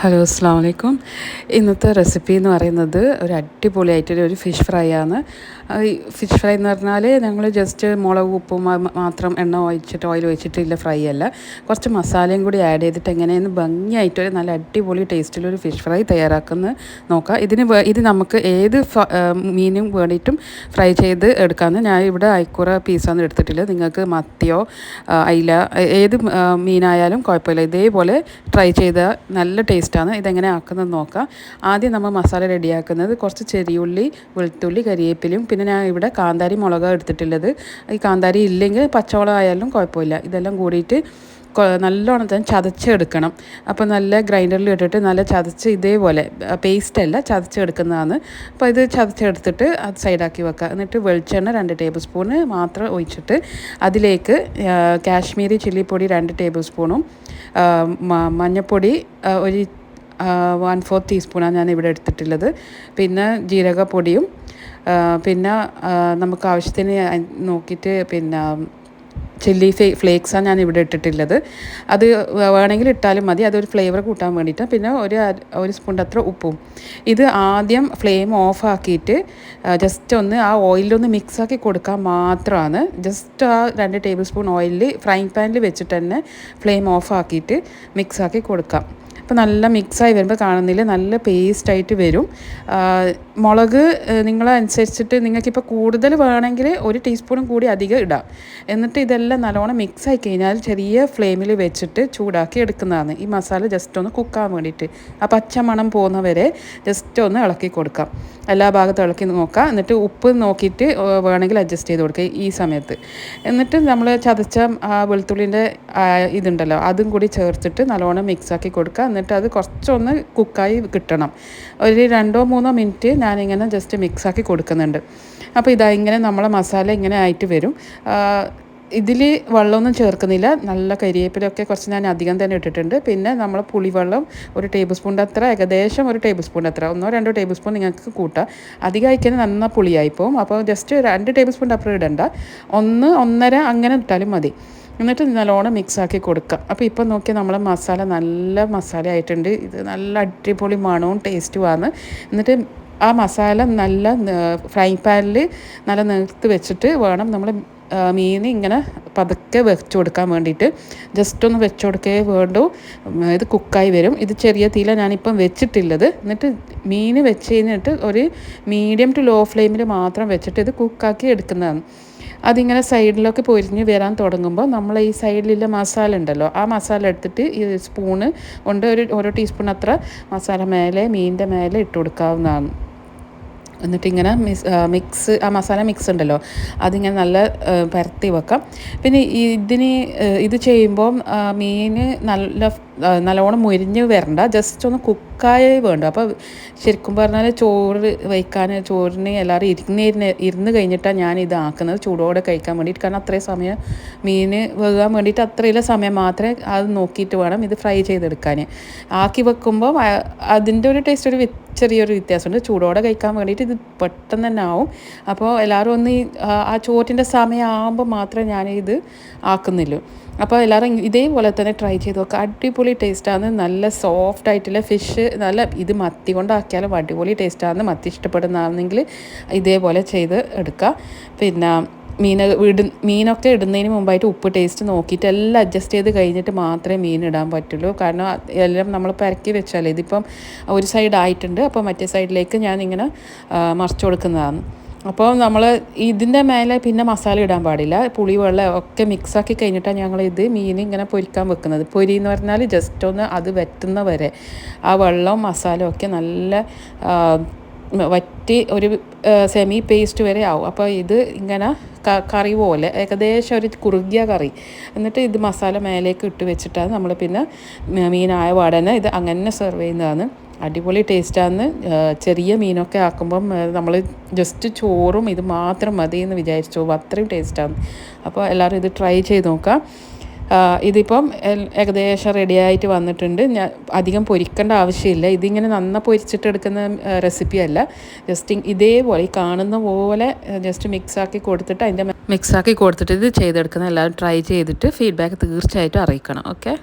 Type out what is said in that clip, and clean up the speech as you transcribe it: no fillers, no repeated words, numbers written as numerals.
Hello അസ്സാം വലൈക്കും. ഇന്നത്തെ റെസിപ്പി എന്ന് പറയുന്നത് ഒരു അടിപൊളിയായിട്ടൊരു ഫിഷ് ഫ്രൈ ആണ്. ഈ ഫിഷ് ഫ്രൈ എന്ന് പറഞ്ഞാൽ ഞങ്ങൾ ജസ്റ്റ് മുളക് ഉപ്പും മാത്രം എണ്ണ ഒഴിച്ചിട്ട് ഓയിൽ ഒഴിച്ചിട്ടില്ല ഫ്രൈ അല്ല, കുറച്ച് മസാലയും കൂടി ആഡ് ചെയ്തിട്ട് എങ്ങനെയെന്ന് ഭംഗിയായിട്ടൊരു നല്ല അടിപൊളി ടേസ്റ്റിലൊരു ഫിഷ് ഫ്രൈ തയ്യാറാക്കുന്നത് നോക്കാം. ഇത് നമുക്ക് ഏത് മീനും വേണ്ടിയിട്ടും ഫ്രൈ ചെയ്ത് എടുക്കാമെന്ന്. ഞാൻ ഇവിടെ അയക്കൂറ പീസാണ് എടുത്തിട്ടുള്ളത്. നിങ്ങൾക്ക് മത്തിയോ അയില ഏത് മീനായാലും കുഴപ്പമില്ല, ഇതേപോലെ ട്രൈ ചെയ്താൽ നല്ല ടേസ്റ്റാണ്. ഇതെങ്ങനെ ആക്കുന്നത് നോക്കാം. ആദ്യം നമ്മൾ മസാല റെഡിയാക്കുന്നത് കുറച്ച് ചെറിയുള്ളി, വെളുത്തുള്ളി, കരിവേപ്പിലയും പിന്നെ ഞാൻ ഇവിടെ കാന്താരി മുളക് എടുത്തിട്ടുള്ളത്. ഈ കാന്താരി ഇല്ലെങ്കിൽ പച്ചമുളക് ആയാലും കുഴപ്പമില്ല. ഇതെല്ലാം കൂടിയിട്ട് നല്ലോണം തന്നെ ചതച്ചെടുക്കണം. അപ്പോൾ നല്ല ഗ്രൈൻഡറിൽ ഇട്ടിട്ട് നല്ല ചതച്ച് ഇതേപോലെ പേസ്റ്റല്ല ചതച്ചെടുക്കുന്നതാണ്. അപ്പോൾ ഇത് ചതച്ചെടുത്തിട്ട് അത് സൈഡാക്കി വെക്കുക. എന്നിട്ട് വെളിച്ചെണ്ണ 2 ടേബിൾ സ്പൂണ് മാത്രം ഒഴിച്ചിട്ട് അതിലേക്ക് കാശ്മീരി ചില്ലിപ്പൊടി 2 ടേബിൾ സ്പൂണും മഞ്ഞൾപ്പൊടി ഒരു 1/4 ടീസ്പൂണാണ് ഞാൻ ഇവിടെ എടുത്തിട്ടുള്ളത്. പിന്നെ ജീരകപ്പൊടിയും പിന്നെ നമുക്ക് ആവശ്യത്തിന് നോക്കിയിട്ട് പിന്നെ ചില്ലി ഫ്ലേക്സാണ് ഞാൻ ഇവിടെ ഇട്ടിട്ടുള്ളത്. അത് വേണമെങ്കിൽ ഇട്ടാലും മതി, അതൊരു ഫ്ലേവർ കൂട്ടാൻ വേണ്ടിയിട്ട്. പിന്നെ ഒരു സ്പൂൺ അത്ര ഉപ്പും. ഇത് ആദ്യം ഫ്ലെയിം ഓഫ് ആക്കിയിട്ട് ജസ്റ്റ് ഒന്ന് ആ ഓയിലൊന്ന് മിക്സാക്കി കൊടുക്കാൻ മാത്രമാണ്. ജസ്റ്റ് ആ 2 ടേബിൾ സ്പൂൺ ഓയിലിൽ ഫ്രൈങ് പാനിൽ വെച്ചിട്ട് തന്നെ ഫ്ലെയിം ഓഫ് ആക്കിയിട്ട് മിക്സാക്കി കൊടുക്കാം. അപ്പോൾ നല്ല മിക്സായി വരുമ്പോൾ കാണുന്നില്ല, നല്ല പേസ്റ്റായിട്ട് വരും. മുളക് നിങ്ങളനുസരിച്ചിട്ട് നിങ്ങൾക്കിപ്പോൾ കൂടുതൽ വേണമെങ്കിൽ 1 ടീസ്പൂണും കൂടി അധികം ഇടാം. എന്നിട്ട് ഇതെല്ലാം നല്ലോണം മിക്സായി കഴിഞ്ഞാൽ ചെറിയ ഫ്ലെയിമിൽ വെച്ചിട്ട് ചൂടാക്കി എടുക്കുന്നതാണ്. ഈ മസാല ജസ്റ്റ് ഒന്ന് കുക്കാൻ വേണ്ടിയിട്ട് ആ പച്ച മണം പോകുന്നവരെ ജസ്റ്റ് ഒന്ന് ഇളക്കി കൊടുക്കാം. എല്ലാ ഭാഗത്തും ഇളക്കി നോക്കാം. എന്നിട്ട് ഉപ്പ് നോക്കിയിട്ട് വേണമെങ്കിൽ അഡ്ജസ്റ്റ് ചെയ്ത് കൊടുക്കുക ഈ സമയത്ത്. എന്നിട്ട് നമ്മൾ ചതച്ച വെളുത്തുള്ളിൻ്റെ ഇതുണ്ടല്ലോ അതും കൂടി ചേർത്തിട്ട് നല്ലോണം മിക്സാക്കി കൊടുക്കുക. എന്നിട്ട് അത് കുറച്ചൊന്ന് കുക്കായി കിട്ടണം. ഒരു 2-3 മിനിറ്റ് ഞാനിങ്ങനെ ജസ്റ്റ് മിക്സാക്കി കൊടുക്കുന്നുണ്ട്. അപ്പോൾ ഇങ്ങനെ നമ്മളെ മസാല ഇങ്ങനെ ആയിട്ട് വരും. ഇതിൽ വെള്ളമൊന്നും ചേർക്കുന്നില്ല. നല്ല കരിവേപ്പിലൊക്കെ കുറച്ച് ഞാൻ അധികം തന്നെ ഇട്ടിട്ടുണ്ട്. പിന്നെ നമ്മൾ പുളിവെള്ളം 1 ടേബിൾ സ്പൂണിൻ്റെ അത്ര, ഏകദേശം 1 ടേബിൾ സ്പൂണിൻ്റെ അത്ര, 1-2 ടേബിൾ സ്പൂൺ നിങ്ങൾക്ക് കൂട്ടാം. അധികം അയക്കുന്നത് നന്ന പുളിയായിപ്പോവും. അപ്പോൾ ജസ്റ്റ് 2 ടേബിൾ സ്പൂണിൻ്റെ അപ്പുറം ഇടണ്ട, 1-1.5 അങ്ങനെ ഇട്ടാലും മതി. എന്നിട്ട് നല്ലോണം മിക്സാക്കി കൊടുക്കുക. അപ്പോൾ ഇപ്പം നോക്കിയാൽ നമ്മളെ മസാല നല്ല മസാല ആയിട്ടുണ്ട്. ഇത് നല്ല അടിപൊളി മണവും ടേസ്റ്റുമാണ്. എന്നിട്ട് ആ മസാല നല്ല ഫ്രൈ പാനിൽ നല്ല നേർത്ത് വെച്ചിട്ട് വേണം നമ്മൾ മീൻ ഇങ്ങനെ പതുക്കെ വെച്ച് കൊടുക്കാൻ വേണ്ടിയിട്ട്. ജസ്റ്റ് ഒന്ന് വെച്ച് കൊടുക്കേ വേണ്ടു, ഇത് കുക്കായി വരും. ഇത് ചെറിയ തീയില ഞാനിപ്പം വെച്ചിട്ടുള്ളത്. എന്നിട്ട് മീൻ വെച്ച് കഴിഞ്ഞിട്ട് ഒരു മീഡിയം ടു ലോ ഫ്ലെയിമിൽ മാത്രം വെച്ചിട്ട് ഇത് കുക്കാക്കി എടുക്കുന്നതാണ്. അതിങ്ങനെ സൈഡിലൊക്കെ പൊരിഞ്ഞ് വരാൻ തുടങ്ങുമ്പോൾ നമ്മൾ ഈ സൈഡിലുള്ള മസാല ഉണ്ടല്ലോ, ആ മസാല എടുത്തിട്ട് ഈ സ്പൂണ് കൊണ്ട് ഓരോ ടീസ്പൂൺ അത്ര മസാല മീനിൻ്റെ മേലെ ഇട്ട് കൊടുക്കാവുന്നതാണ്. എന്നിട്ടിങ്ങനെ ആ മസാല മിക്സ് ഉണ്ടല്ലോ അതിങ്ങനെ നല്ല പരത്തി വെക്കാം. പിന്നെ ഇത് ചെയ്യുമ്പോൾ മീൻ നല്ലോണം മുരിഞ്ഞ് വരണ്ട, ജസ്റ്റ് ഒന്ന് കുക്കായേ വേണ്ട. അപ്പോൾ ശരിക്കും പറഞ്ഞാൽ ചോറിന് എല്ലാവരും ഇരുന്ന് കഴിഞ്ഞിട്ടാണ് ഞാൻ ഇത് ആക്കുന്നത്, ചൂടോടെ കഴിക്കാൻ വേണ്ടിയിട്ട്. കാരണം അത്രയും സമയം മീൻ വേകാൻ വേണ്ടിയിട്ട് അത്രയുള്ള സമയം മാത്രമേ അത് നോക്കിയിട്ട് വേണം ഇത് ഫ്രൈ ചെയ്തെടുക്കാൻ. ആക്കി വെക്കുമ്പോൾ അതിൻ്റെ ഒരു ടേസ്റ്റ് ചെറിയൊരു വ്യത്യാസമുണ്ട്. ചൂടോടെ കഴിക്കാൻ വേണ്ടിയിട്ട് ഇത് പെട്ടെന്ന് തന്നെ ആവും. അപ്പോൾ എല്ലാവരും ഒന്ന് ആ ചോറ്റിൻ്റെ സമയമാകുമ്പോൾ മാത്രമേ ഞാനിത് ആക്കുന്നുള്ളൂ. അപ്പോൾ എല്ലാവരും ഇതേപോലെ തന്നെ ട്രൈ ചെയ്ത് നോക്കുക. അടിപൊളി ടേസ്റ്റാണ്. നല്ല സോഫ്റ്റ് ആയിട്ടുള്ള ഫിഷ്, ഇത് മത്തി കൊണ്ടാക്കിയാലും അടിപൊളി ടേസ്റ്റാണ്. മത്തി ഇഷ്ടപ്പെടുന്നതാണെങ്കിൽ ഇതേപോലെ ചെയ്ത് എടുക്കുക. പിന്നെ മീനൊക്കെ ഇടുന്നതിന് മുമ്പായിട്ട് ഉപ്പ് ടേസ്റ്റ് നോക്കിയിട്ട് എല്ലാം അഡ്ജസ്റ്റ് ചെയ്ത് കഴിഞ്ഞിട്ട് മാത്രമേ മീൻ ഇടാൻ പറ്റുള്ളൂ. കാരണം എല്ലാം നമ്മൾ പരക്കി വെച്ചാലേ ഇതിപ്പം ഒരു സൈഡ് ആയിട്ടുണ്ട്, അപ്പോൾ മറ്റേ സൈഡിലേക്ക് ഞാനിങ്ങനെ മറിച്ച് കൊടുക്കുന്നതാണ്. അപ്പോൾ നമ്മൾ ഇതിൻ്റെ മേലെ പിന്നെ മസാല ഇടാൻ പാടില്ല. പുളിവെള്ളം ഒക്കെ മിക്സാക്കി കഴിഞ്ഞിട്ടാണ് മീൻ ഇങ്ങനെ പൊരിക്കാൻ വെക്കുന്നത്. പൊരി എന്ന് പറഞ്ഞാൽ ജസ്റ്റ് ഒന്ന് അത് വറ്റുന്ന വരെ ആ വെള്ളവും മസാലയും ഒക്കെ നല്ല വറ്റി ഒരു സെമി പേസ്റ്റ് വരെ ആവും. അപ്പോൾ ഇത് ഇങ്ങനെ കറി പോലെ ഏകദേശം ഒരു കുറുകിയ കറി. എന്നിട്ട് ഇത് മസാല മേലേക്ക് ഇട്ട് വെച്ചിട്ടാണ് നമ്മൾ പിന്നെ മീനായ പാടനെ ഇത് അങ്ങനെ സെർവ് ചെയ്യുന്നതാണ്. അടിപൊളി ടേസ്റ്റാണ്. ചെറിയ മീനൊക്കെ ആക്കുമ്പം നമ്മൾ ജസ്റ്റ് ചോറും ഇത് മാത്രം മതി എന്ന് വിചാരിച്ചു, അത്രയും ടേസ്റ്റാണ്. അപ്പോൾ എല്ലാവരും ഇത് ട്രൈ ചെയ്ത് നോക്കാം. ഇതിപ്പം ഏകദേശം റെഡിയായിട്ട് വന്നിട്ടുണ്ട്. ഞാൻ അധികം പൊരിക്കേണ്ട ആവശ്യമില്ല. ഇതിങ്ങനെ പൊരിച്ചിട്ടെടുക്കുന്ന റെസിപ്പിയല്ല. ജസ്റ്റ് ഇതേപോലെ കാണുന്ന പോലെ ജസ്റ്റ് മിക്സാക്കി കൊടുത്തിട്ട് ഇത് ചെയ്തെടുക്കുന്ന എല്ലാവരും ട്രൈ ചെയ്തിട്ട് ഫീഡ്ബാക്ക് തീർച്ചയായിട്ടും അറിയിക്കണം. ഓക്കെ.